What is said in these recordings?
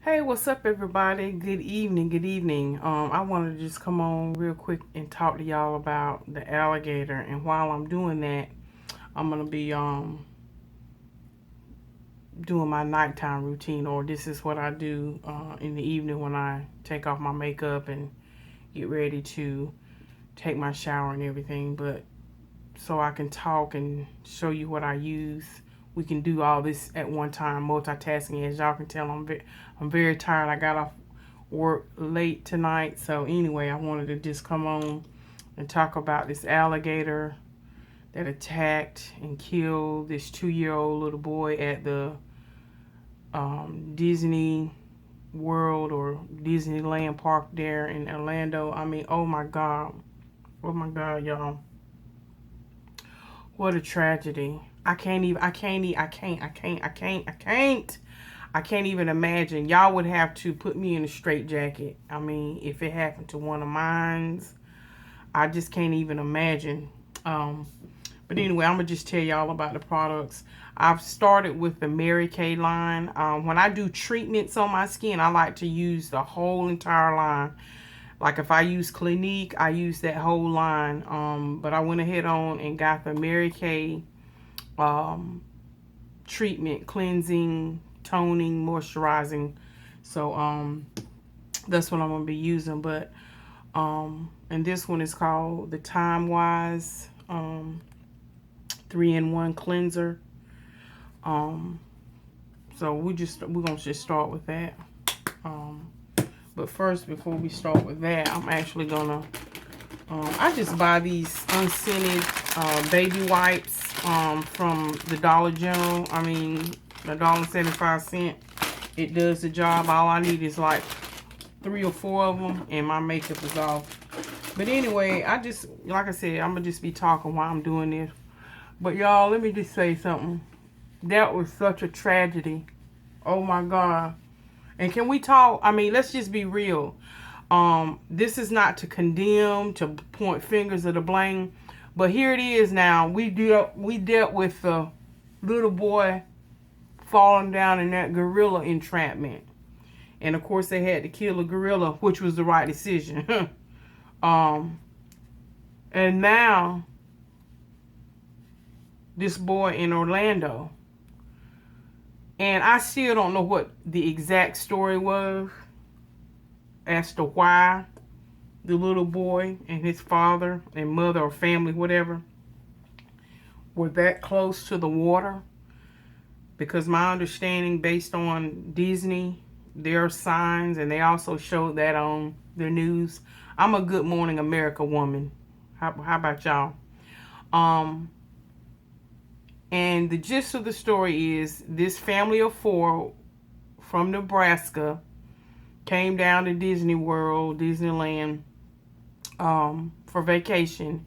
Hey, what's up, everybody? Good evening, good evening. I wanted to just come on real quick and talk to y'all about the alligator. And while I'm doing that, I'm gonna be doing my nighttime routine, or this is what I do in the evening when I take off my makeup and get ready to take my shower and everything. But so I can talk and show you what I use. We can do all this at one time, multitasking. As y'all can tell, I'm very tired. I got off work late tonight. So anyway, I wanted to just come on and talk about this alligator that attacked and killed this 2-year-old little boy at the Disney World or Disneyland Park there in Orlando. I mean, oh my God, y'all. What a tragedy. I can't even imagine. Y'all would have to put me in a straitjacket. I mean, if it happened to one of mine, I just can't even imagine. But anyway, I'm going to just tell y'all about the products. I've started with the Mary Kay line. When I do treatments on my skin, I like to use the whole entire line. Like if I use Clinique, I use that whole line. But I went ahead on and got the Mary Kay treatment, cleansing, toning, moisturizing. So that's what I'm gonna be using. But and this one is called the Time Wise 3-in-1 cleanser. So we're gonna just start with that. But first, before we start with that, I'm actually gonna I just buy these unscented baby wipes from the Dollar General. I mean, $1.75. It does the job. All I need is like 3 or 4 of them, and my makeup is off. But anyway, like I said, I'm gonna just be talking while I'm doing this. But y'all, let me just say something. That was such a tragedy. Oh my God. And can we talk? I mean, let's just be real. This is not to condemn, to point fingers of the blame, but here it is now. We dealt with the little boy falling down in that gorilla entrapment. And of course they had to kill a gorilla, which was the right decision. And now this boy in Orlando. And I still don't know what the exact story was as to why the little boy and his father and mother or family, whatever, were that close to the water. Because my understanding, based on Disney, there are signs, and they also showed that on the news. I'm a Good Morning America woman. How about y'all? And the gist of the story is this family of 4 from Nebraska came down to Disney World, Disneyland, for vacation.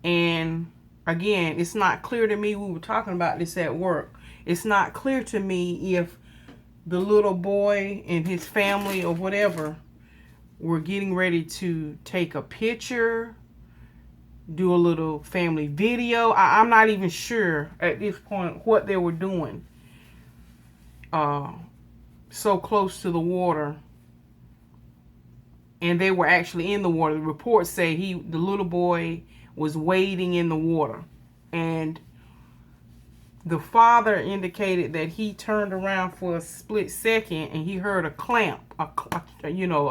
And again, it's not clear to me. We were talking about this at work. It's not clear to me if the little boy and his family or whatever were getting ready to take a picture, do a little family video. I'm not even sure at this point what they were doing. So close to the water. And they were actually in the water. The reports say the little boy was wading in the water. And the father indicated that he turned around for a split second and he heard a clamp, a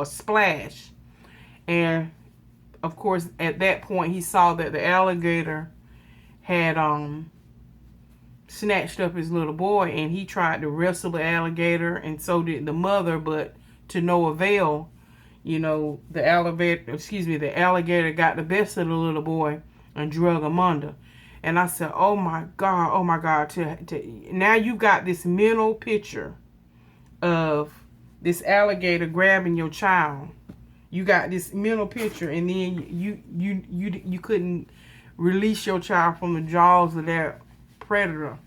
splash. And of course, at that point, he saw that the alligator had snatched up his little boy, and he tried to wrestle the alligator, and so did the mother, but to no avail. The alligator got the best of the little boy and drug him under. And I said, oh my God, now you got this mental picture of this alligator grabbing your child. You got this mental picture, and then you couldn't release your child from the jaws of that predator.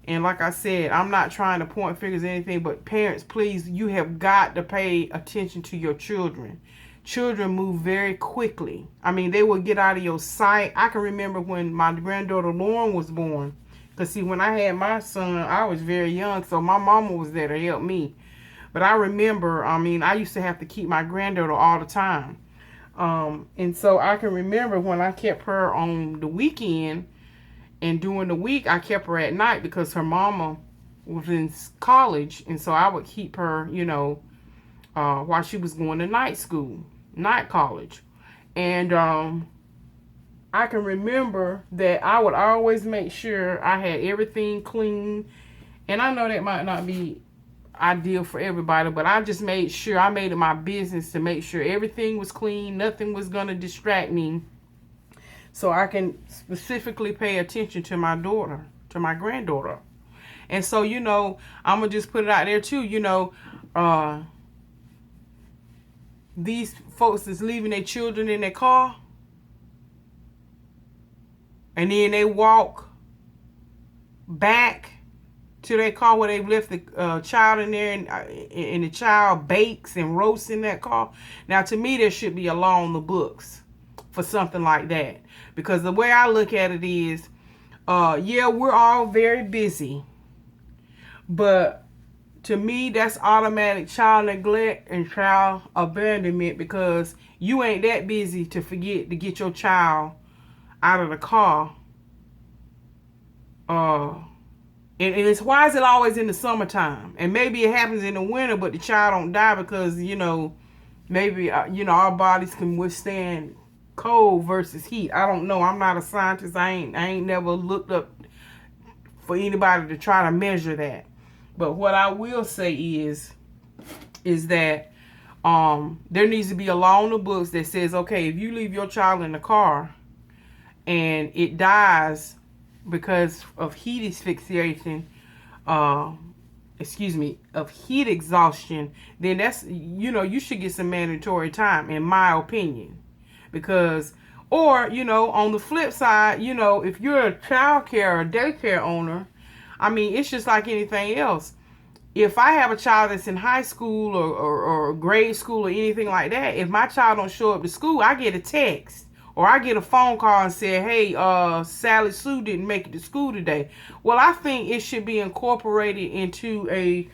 And like I said, I'm not trying to point fingers or anything, but parents, please, you have got to pay attention to your children. Children move very quickly. I mean, they will get out of your sight. I can remember when my granddaughter Lauren was born. Because see, when I had my son, I was very young, so my mama was there to help me. But I remember, I mean, I used to have to keep my granddaughter all the time. And so I can remember when I kept her on the weekend, and during the week I kept her at night because her mama was in college. And so I would keep her, while she was going to night school, night college. And I can remember that I would always make sure I had everything clean. And I know that might not be ideal for everybody, but I just made sure, I made it my business to make sure everything was clean, nothing was going to distract me, so I can specifically pay attention to my daughter, to my granddaughter. And so, I'm going to just put it out there too, these folks that's leaving their children in their car, and then they walk back to their car where they've left the child in there, and the child bakes and roasts in that car. Now, to me, there should be a law on the books for something like that. Because the way I look at it is, yeah, we're all very busy. But to me, that's automatic child neglect and child abandonment, because you ain't that busy to forget to get your child out of the car. And it's, why is it always in the summertime? And maybe it happens in the winter, but the child don't die because, maybe, our bodies can withstand cold versus heat. I don't know. I'm not a scientist. I ain't never looked up for anybody to try to measure that. But what I will say is that there needs to be a law on the books that says, okay, if you leave your child in the car and it dies because of heat asphyxiation, of heat exhaustion, then that's, you should get some mandatory time, in my opinion. Because, or, on the flip side, if you're a child care or daycare owner, I mean, it's just like anything else. If I have a child that's in high school or grade school or anything like that, if my child don't show up to school, I get a text. Or I get a phone call and say, hey, Sally Sue didn't make it to school today. Well, I think it should be incorporated into a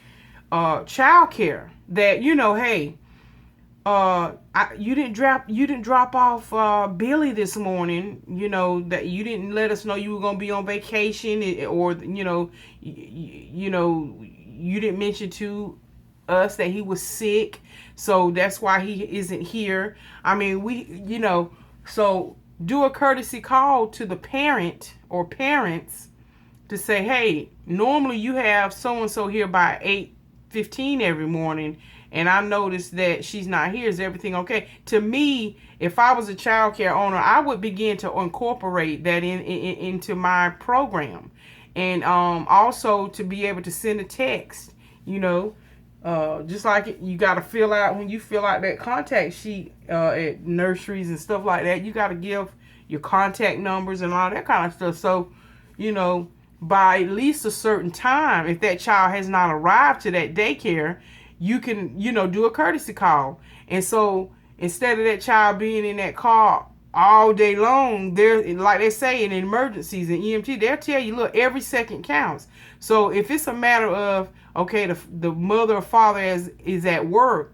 child care that, hey, you didn't drop off Billy this morning, that you didn't let us know you were going to be on vacation, or, you didn't mention to us that he was sick. So that's why he isn't here. I mean, so do a courtesy call to the parent or parents to say, hey, normally you have so-and-so here by 8:15 every morning, and I noticed that she's not here. Is everything okay? To me, if I was a child care owner, I would begin to incorporate that into my program. And also to be able to send a text, just like you got to fill out, when you fill out that contact sheet at nurseries and stuff like that, you got to give your contact numbers and all that kind of stuff. So, by at least a certain time, if that child has not arrived to that daycare, you can, do a courtesy call. And so instead of that child being in that car all day long, like they say in emergencies and EMT, they'll tell you, look, every second counts. So if it's a matter of, okay, the mother or father is at work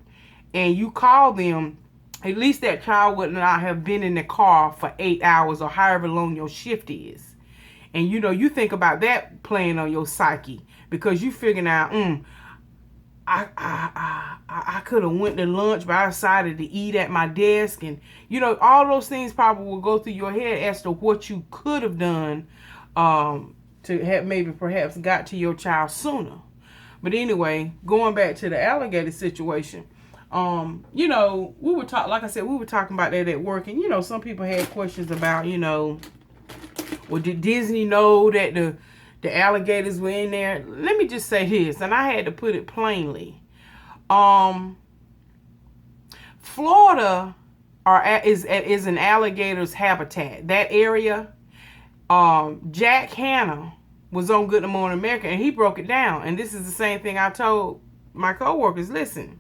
and you call them, at least that child would not have been in the car for 8 hours or however long your shift is. And you think about that playing on your psyche, because you figuring out, I could have went to lunch, but I decided to eat at my desk. And, all those things probably will go through your head as to what you could have done to have maybe perhaps got to your child sooner. But anyway, going back to the alligator situation, we were like I said, we were talking about that at work. And, some people had questions about, well, did Disney know that the alligators were in there? Let me just say this, and I had to put it plainly. Florida is an alligator's habitat. That area, Jack Hanna was on Good Morning America, and he broke it down. And this is the same thing I told my coworkers. Listen,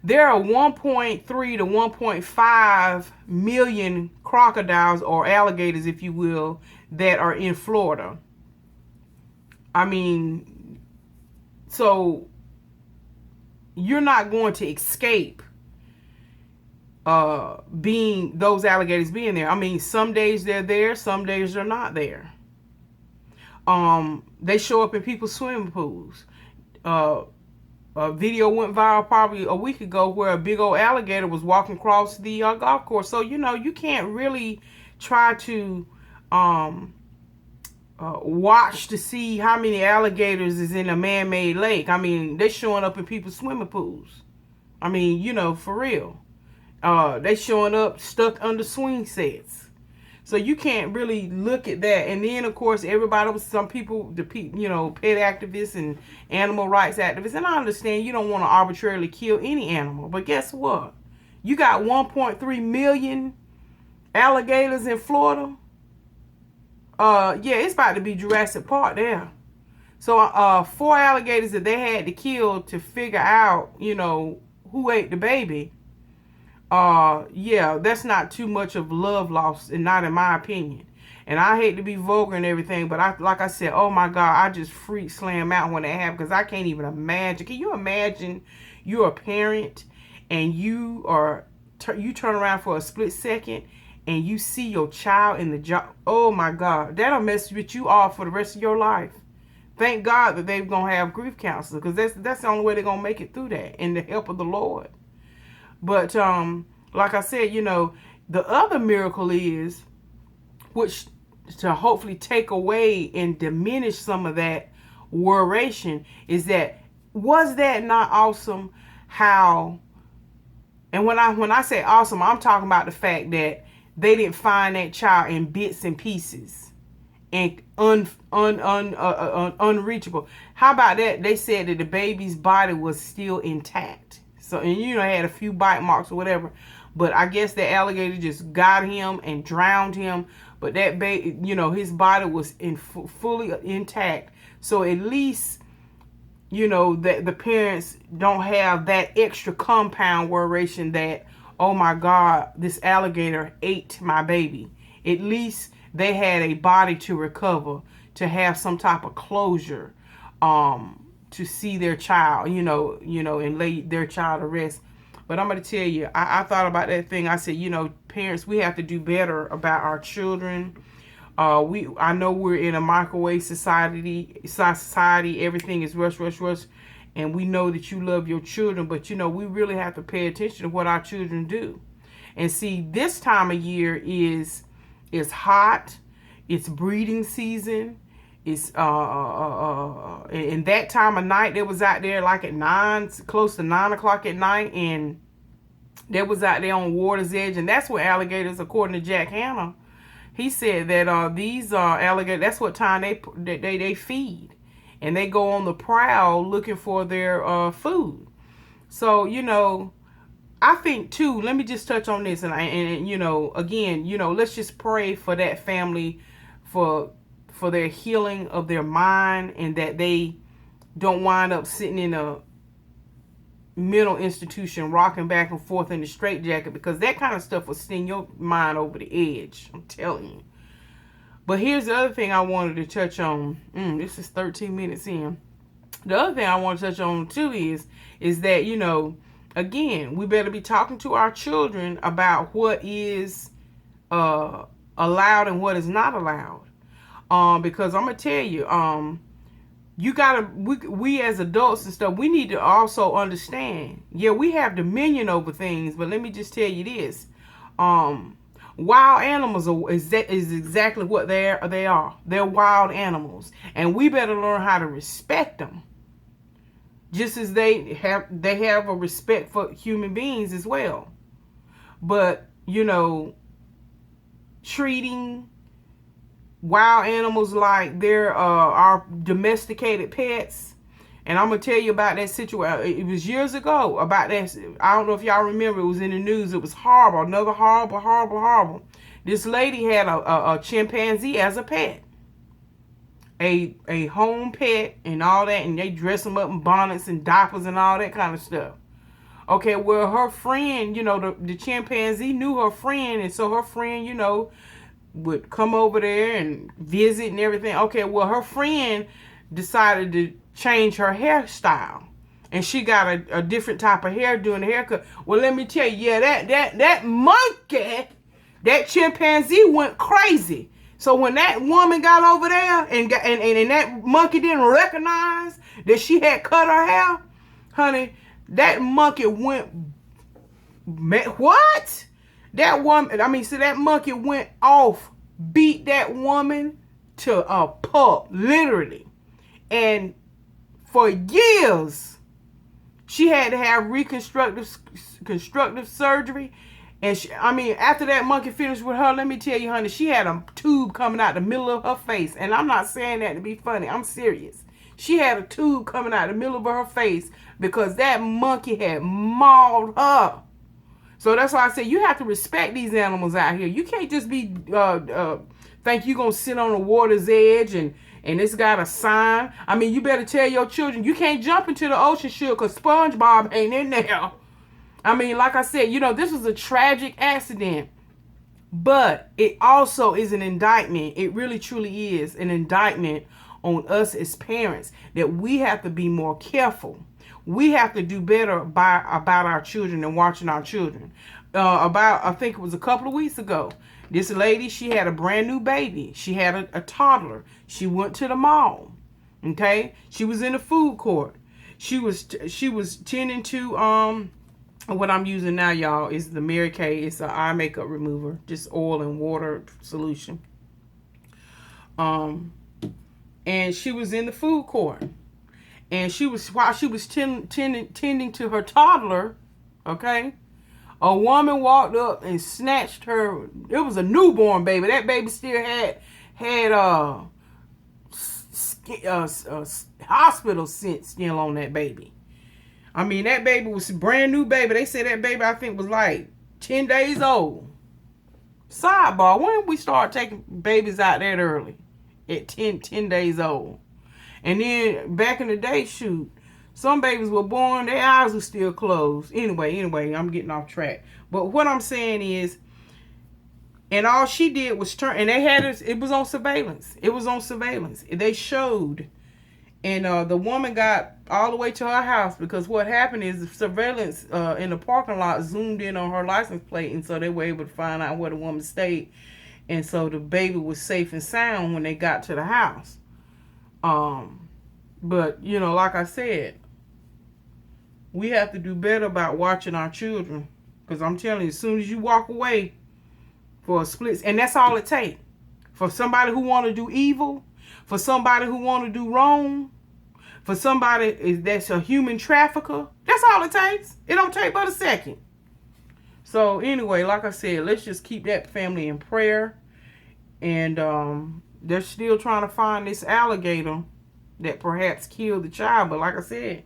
there are 1.3 to 1.5 million crocodiles, or alligators, if you will, that are in Florida. I mean, so you're not going to escape being those alligators being there. I mean, some days they're there, some days they're not there. They show up in people's swimming pools. A video went viral probably a week ago where a big old alligator was walking across the golf course. So, you know, you can't really try to watch to see how many alligators is in a man-made lake. I mean, they're showing up in people's swimming pools. I mean, you know, for real. They showing up stuck under swing sets. So you can't really look at that. And then, of course, everybody was, some people, you know, pet activists and animal rights activists. And I understand you don't want to arbitrarily kill any animal. But guess what? You got 1.3 million alligators in Florida. Yeah, it's about to be Jurassic Park there. So 4 alligators that they had to kill to figure out, you know, who ate the baby. Yeah, that's not too much of love lost, and not in my opinion. And I hate to be vulgar and everything, but like I said, oh my God, I just freak slam out when that happened, because I can't even imagine. Can you imagine you're a parent and you turn around for a split second and you see your child in the job? Oh my God, that'll mess with you off for the rest of your life. Thank God that they're gonna have grief counselors, because that's the only way they're gonna make it through that, and the help of the Lord. But like I said, you know, the other miracle is, which to hopefully take away and diminish some of that worration, is that, was that not awesome how, and when I say awesome, I'm talking about the fact that they didn't find that child in bits and pieces and unreachable. How about that? They said that the baby's body was still intact. So, and you know, had a few bite marks or whatever, but I guess the alligator just got him and drowned him. But that baby, you know, his body was fully intact. So at least, you know, that the parents don't have that extra compound worration that, oh my God, this alligator ate my baby. At least they had a body to recover, to have some type of closure. To see their child, you know, and lay their child to rest. But I'm going to tell you, I thought about that thing. I said, you know, parents, we have to do better about our children. I know we're in a microwave society. Everything is rush, rush, rush. And we know that you love your children, but, you know, we really have to pay attention to what our children do. And see, this time of year is hot. It's breeding season. It's in that time of night, they was out there like at close to 9 o'clock at night, and they was out there on water's edge. And that's where alligators, according to Jack Hanna, he said that these alligators, that's what time they feed, and they go on the prowl looking for their food. So, you know, I think too, let me just touch on this, and you know, again, you know, let's just pray for that family, for their healing of their mind, and that they don't wind up sitting in a mental institution rocking back and forth in the straitjacket, because that kind of stuff will sting your mind over the edge, I'm telling you. But here's the other thing I wanted to touch on. This is 13 minutes in. The other thing I want to touch on too is that, you know, again, we better be talking to our children about what is allowed and what is not allowed. Because I'm gonna tell you, you gotta, we as adults and stuff, we need to also understand, yeah, we have dominion over things, but let me just tell you this, wild animals is exactly what they are. They're wild animals, and we better learn how to respect them, just as they have a respect for human beings as well. But, you know, treating wild animals like they're our domesticated pets. And I'm gonna tell you about that situation. It was years ago about that. I don't know if y'all remember, it was in the news. It was horrible. Another horrible. This lady had a chimpanzee as a pet, a home pet and all that, and they dress them up in bonnets and diapers and all that kind of stuff. Okay, well, her friend, you know, the chimpanzee knew her friend, and so her friend, you know, would come over there and visit and everything. Okay, well, her friend decided to change her hairstyle, and she got a different type of hair doing the haircut. Well, let me tell you, yeah, that monkey, that chimpanzee went crazy. So when that woman got over there and that monkey didn't recognize that she had cut her hair, honey, that monkey went, what? That woman, that monkey went off, beat that woman to a pulp, literally. And for years, she had to have constructive surgery. And after that monkey finished with her, let me tell you, honey, she had a tube coming out the middle of her face. And I'm not saying that to be funny. I'm serious. She had a tube coming out the middle of her face because that monkey had mauled her. So that's why I say you have to respect these animals out here. You can't just be think you're going to sit on the water's edge and it's got a sign. You better tell your children you can't jump into the ocean, sure, because SpongeBob ain't in there. Like I said, this was a tragic accident, but it also is an indictment. It really, truly is an indictment on us as parents that we have to be more careful. We have to do better about our children and watching our children. I think it was a couple of weeks ago, this lady, she had a brand new baby. She had a toddler. She went to the mall. Okay, she was in the food court. She was tending to what I'm using now, y'all, is the Mary Kay. It's an eye makeup remover, just oil and water solution. And she was in the food court, and while she was tending to her toddler, okay, a woman walked up and snatched her. It was a newborn baby. That baby still had hospital scent still on that baby. That baby was a brand new baby. They said that baby, I think, was like 10 days old. Sidebar, when did we start taking babies out that early? At 10 days old. And then back in the day, shoot, some babies were born, their eyes were still closed. Anyway, I'm getting off track. But what I'm saying is, and all she did was turn, and they had it was on surveillance. It was on surveillance. They showed. And the woman got all the way to her house because what happened is the surveillance in the parking lot zoomed in on her license plate, and so they were able to find out where the woman stayed. And so the baby was safe and sound when they got to the house. But, like I said, we have to do better about watching our children. Because I'm telling you, as soon as you walk away for a split, and that's all it takes. For somebody who want to do evil, for somebody who want to do wrong, for somebody that's a human trafficker, that's all it takes. It don't take but a second. So anyway, like I said, let's just keep that family in prayer. And they're still trying to find this alligator that perhaps killed the child. But like I said,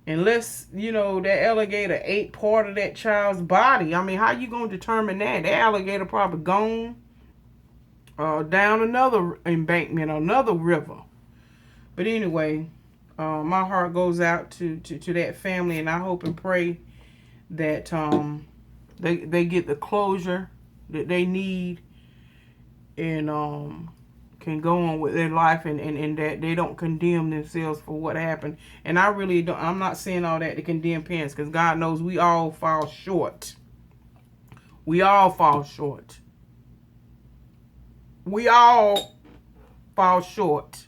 unless, that alligator ate part of that child's body, how you going to determine that? That alligator probably gone down another embankment, another river. But anyway, my heart goes out to that family, and I hope and pray that they get the closure that they need and can go on with their life, and that they don't condemn themselves for what happened. And I really don't, I'm not saying all that to condemn parents, because God knows we all fall short. We all fall short. We all fall short.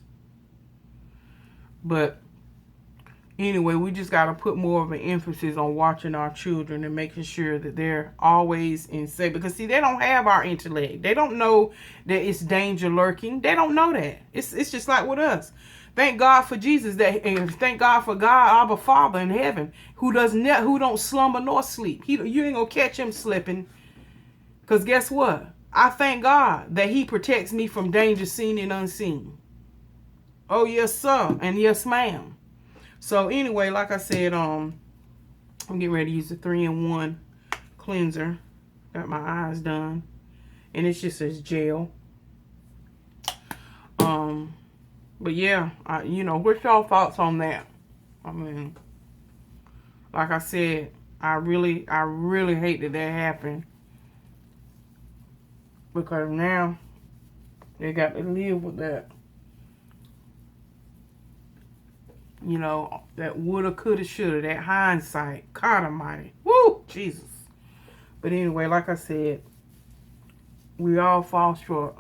But anyway, we just got to put more of an emphasis on watching our children and making sure that they're always in safe. Because, see, they don't have our intellect. They don't know that it's danger lurking. They don't know that. It's just like with us. Thank God for Jesus, and thank God for God, our Father in heaven, who don't slumber nor sleep. You ain't going to catch him slipping. Because guess what? I thank God that he protects me from danger seen and unseen. Oh, yes, sir. And yes, ma'am. So anyway, like I said, I'm getting ready to use the 3-in-1 cleanser. Got my eyes done. And it's just as gel. But yeah, what's y'all thoughts on that? Like I said, I really hate that happened. Because now they got to live with that. You know, that woulda, coulda, shoulda, that hindsight. God almighty. Woo! Jesus. But anyway, like I said, we all fall short.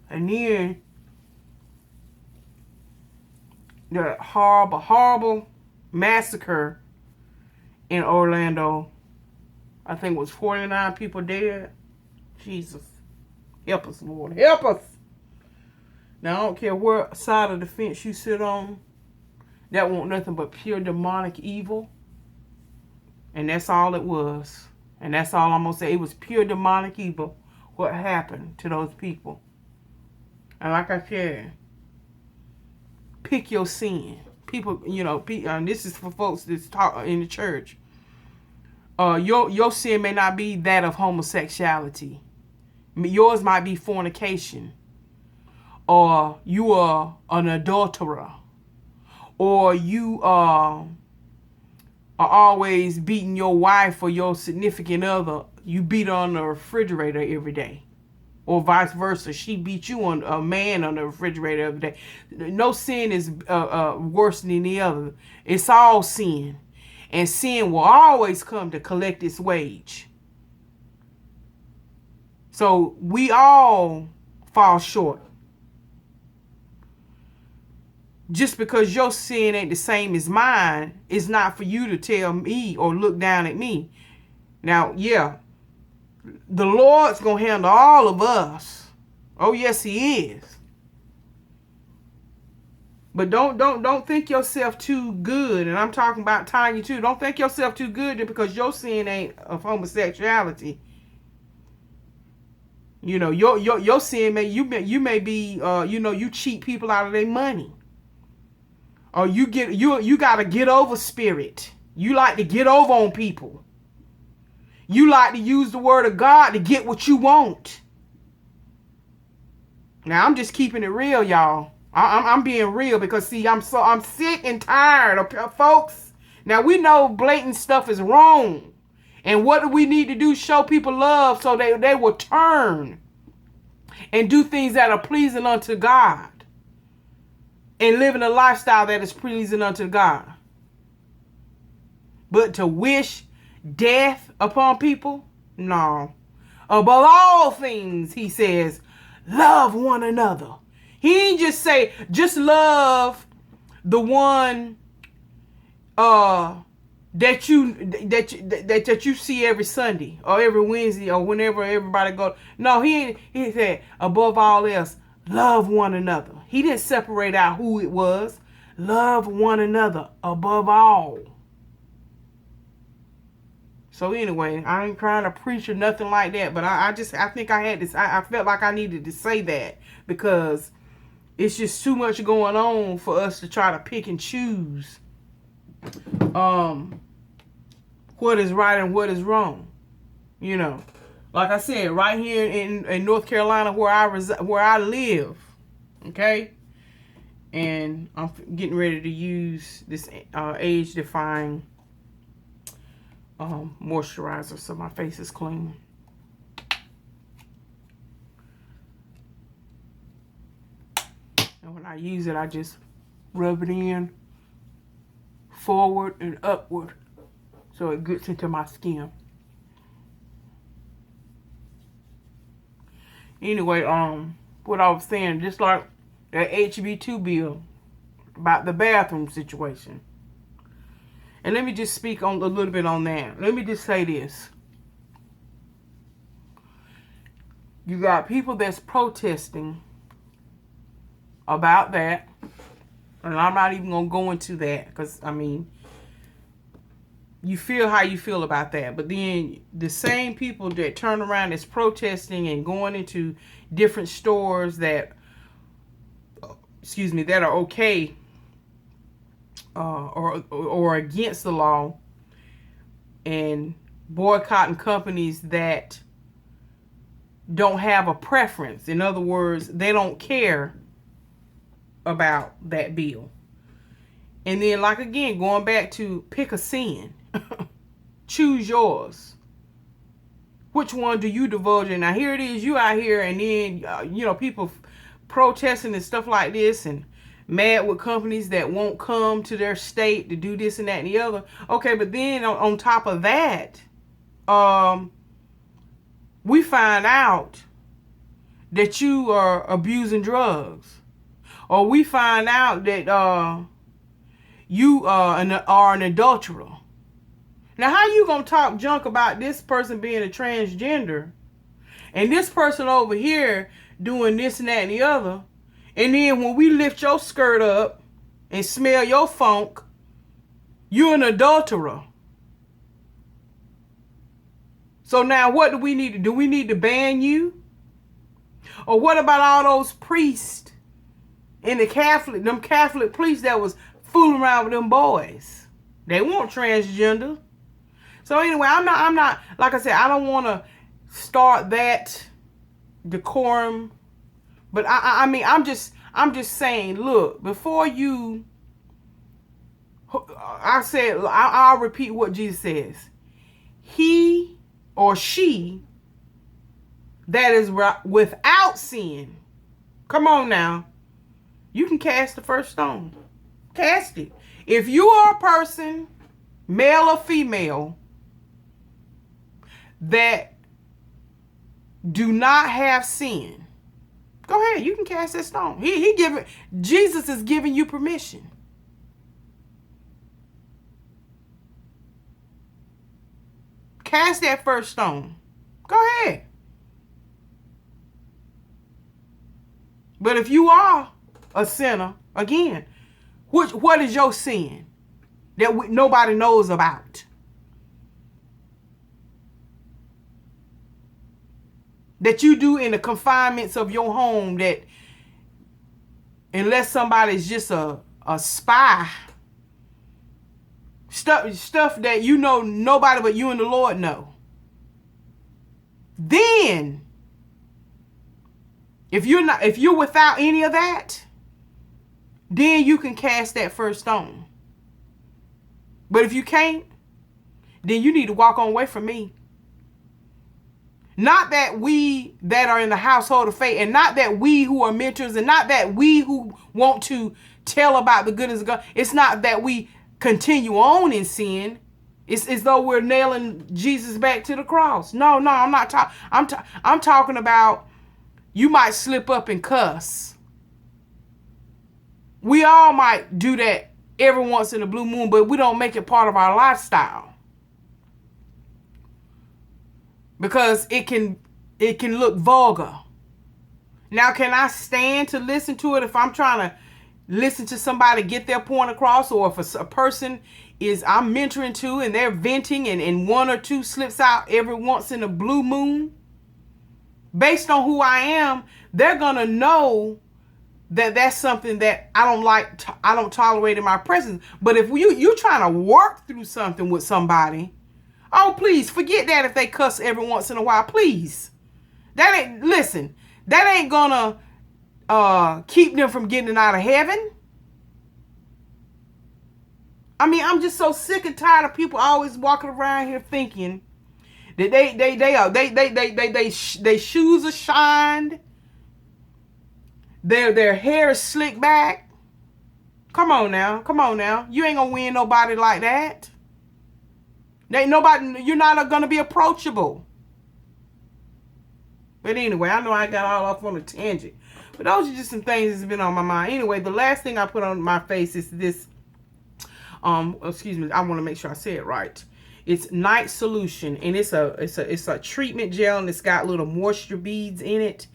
And then, the horrible, horrible massacre in Orlando. I think it was 49 people dead. Jesus. Help us, Lord. Help us. Now, I don't care what side of the fence you sit on. That wasn't nothing but pure demonic evil. And that's all it was. And that's all I'm going to say. It was pure demonic evil. What happened to those people. And like I said, pick your sin. People, you know, this is for folks that's talk in the church. Your sin may not be that of homosexuality. Yours might be fornication. Or you are an adulterer. Or you are always beating your wife or your significant other. You beat her on the refrigerator every day. Or vice versa. She beat you on a man on the refrigerator every day. No sin is worse than the other. It's all sin. And sin will always come to collect its wage. So we all fall short. Just because your sin ain't the same as mine, it's not for you to tell me or look down at me. Now, yeah, the Lord's going to handle all of us. Oh, yes, he is. But don't think yourself too good. And I'm talking about Tanya too. Don't think yourself too good just because your sin ain't of homosexuality. You know, your sin you may be you cheat people out of their money. Or you got a get over spirit. You like to get over on people. You like to use the word of God to get what you want. Now I'm just keeping it real, y'all. I'm being real because see, I'm sick and tired of folks. Now we know blatant stuff is wrong. And what do we need to do? Show people love so they will turn and do things that are pleasing unto God. And living a lifestyle that is pleasing unto God. But to wish death upon people? No. Above all things, he says, love one another. He ain't just say, just love the one that you see every Sunday or every Wednesday or whenever everybody goes. No, he said, above all else, love one another. He didn't separate out who it was. Love one another above all. So anyway, I ain't trying to preach or nothing like that, but I think I had this. I felt like I needed to say that because it's just too much going on for us to try to pick and choose what is right and what is wrong. You know, like I said, right here in North Carolina where I live. Okay, and I'm getting ready to use this age-defying moisturizer so my face is clean. And when I use it, I just rub it in forward and upward so it gets into my skin. Anyway, what I was saying, just like that HB2 bill about the bathroom situation. And let me just speak on a little bit on that. Let me just say this. You got people that's protesting about that. And I'm not even going to go into that because, I mean, you feel how you feel about that. But then the same people that turn around that's protesting and going into different stores that are okay or against the law and boycotting companies that don't have a preference. In other words, they don't care about that bill. And then, like again, going back to pick a sin. Choose yours. Which one do you divulge in? Now, here it is, you out here, and then, people protesting and stuff like this, and mad with companies that won't come to their state to do this and that and the other. Okay, but then on top of that, we find out that you are abusing drugs, or we find out that you are an adulterer. Now, how you gonna talk junk about this person being a transgender, and this person over here doing this and that and the other, and then when we lift your skirt up and smell your funk, you're an adulterer? So now what do we need to do? We need to ban you? Or what about all those priests in them Catholic priests that was fooling around with them boys? They weren't transgender. So anyway, I'm not, like I said, I don't want to start that decorum. But I mean, I'm just saying, look, before you, I'll repeat what Jesus says. He or she that is without sin, come on now, you can cast the first stone. Cast it. If you are a person, male or female, that do not have sin, go ahead, you can cast that stone. Jesus is giving you permission. Cast that first stone. Go ahead. But if you are a sinner, again, what is your sin that nobody knows about? That you do in the confinements of your home, that unless somebody's just a spy, stuff that you know nobody but you and the Lord know. Then if you're without any of that, then you can cast that first stone. But if you can't, then you need to walk on away from me. Not that we that are in the household of faith, and not that we who are mentors, and not that we who want to tell about the goodness of God, it's not that we continue on in sin. It's as though we're nailing Jesus back to the cross. No, I'm not talking. I'm talking about you might slip up and cuss. We all might do that every once in a blue moon, but we don't make it part of our lifestyle. Because it can look vulgar. Now, can I stand to listen to it if I'm trying to listen to somebody get their point across, or if a person I'm mentoring to and they're venting and one or two slips out every once in a blue moon? Based on who I am, they're going to know that that's something that I don't like. I don't tolerate in my presence. But if you're trying to work through something with somebody, oh, please forget that if they cuss every once in a while, please. That ain't gonna keep them from getting out of heaven. I mean, I'm just so sick and tired of people always walking around here thinking that they shoes are shined, their hair is slicked back. Come on now. You ain't gonna win nobody like that. Ain't nobody. You're not gonna be approachable. But anyway, I know I got all off on a tangent, but those are just some things that's been on my mind. Anyway, the last thing I put on my face is this. Excuse me. I want to make sure I say it right. It's Night Solution, and it's a treatment gel, and it's got little moisture beads in it.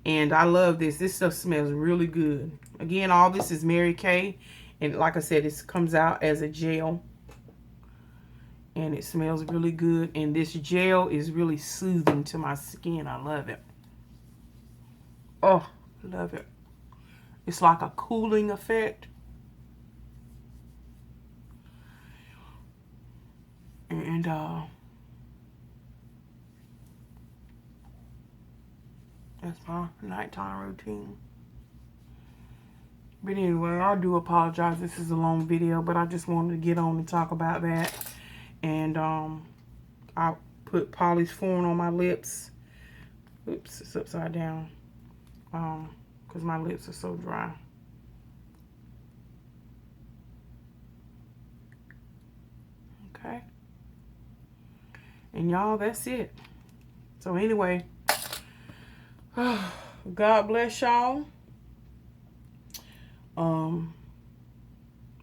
And I love this. This stuff smells really good. Again, all this is Mary Kay, and like I said, it comes out as a gel. And it smells really good. And this gel is really soothing to my skin. I love it. Oh, love it. It's like a cooling effect. And that's my nighttime routine. But anyway, I do apologize. This is a long video, but I just wanted to get on and talk about that. And I put Polly's Foreign on my lips. Oops, it's upside down. Because my lips are so dry. Okay. And y'all, that's it. So anyway, God bless y'all.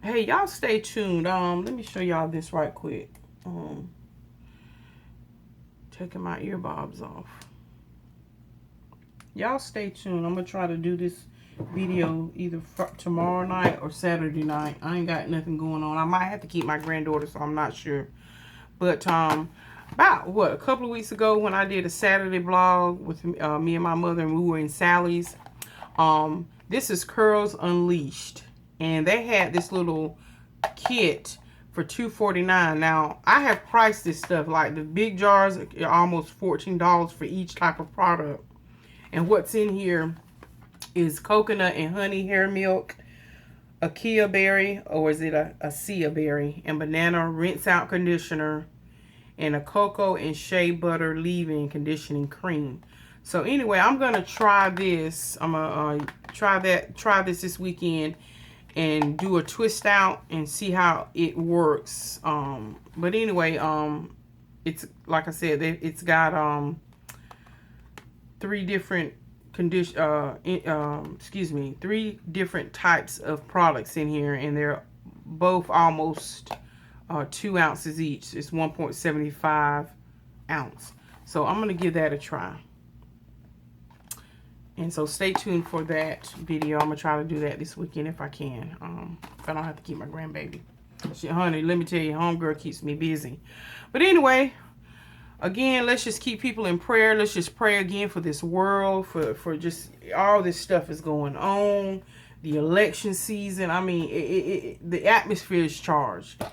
Hey, y'all stay tuned. Let me show y'all this right quick. Taking my earbobs off. Y'all stay tuned. I'm gonna try to do this video either tomorrow night or Saturday night. I ain't got nothing going on. I might have to keep my granddaughter, so I'm not sure. But about what, a couple of weeks ago when I did a Saturday vlog with me and my mother, and we were in Sally's. This is Curls Unleashed, and they had this little kit for $2.49. Now I have priced this stuff, like the big jars are almost $14 for each type of product. And what's in here is coconut and honey hair milk, a Kia berry, or is it a Sia berry, and banana rinse out conditioner, and a cocoa and shea butter leave-in conditioning cream. So anyway, I'm gonna try this. I'm gonna try this weekend and do a twist out and see how it works. But anyway, it's like I said, it's got three different three different types of products in here, and they're both almost 2 ounces each. It's 1.75 ounce. So I'm gonna give that a try. And so stay tuned for that video. I'm gonna try to do that this weekend if I can. If I don't have to keep my grandbaby. Honey, let me tell you, homegirl keeps me busy. But anyway, again, let's just keep people in prayer. Let's just pray again for this world, for just all this stuff is going on. The election season. I mean, the atmosphere is charged.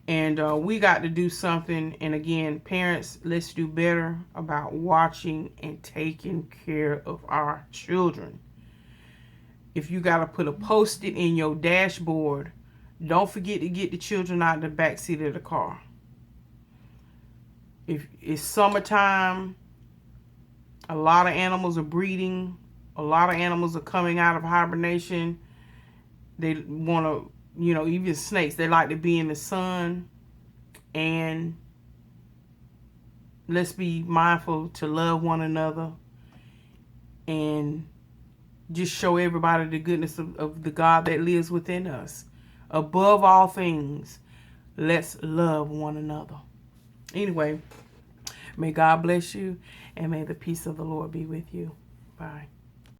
And we got to do something. And again, parents, let's do better about watching and taking care of our children. If you got to put a Post-it in your dashboard, don't forget to get the children out of the back seat of the car. If it's summertime, a lot of animals are breeding. A lot of animals are coming out of hibernation. They want to, even snakes, they like to be in the sun. And let's be mindful to love one another and just show everybody the goodness of the God that lives within us. Above all things, let's love one another. Anyway, may God bless you, and may the peace of the Lord be with you. Bye.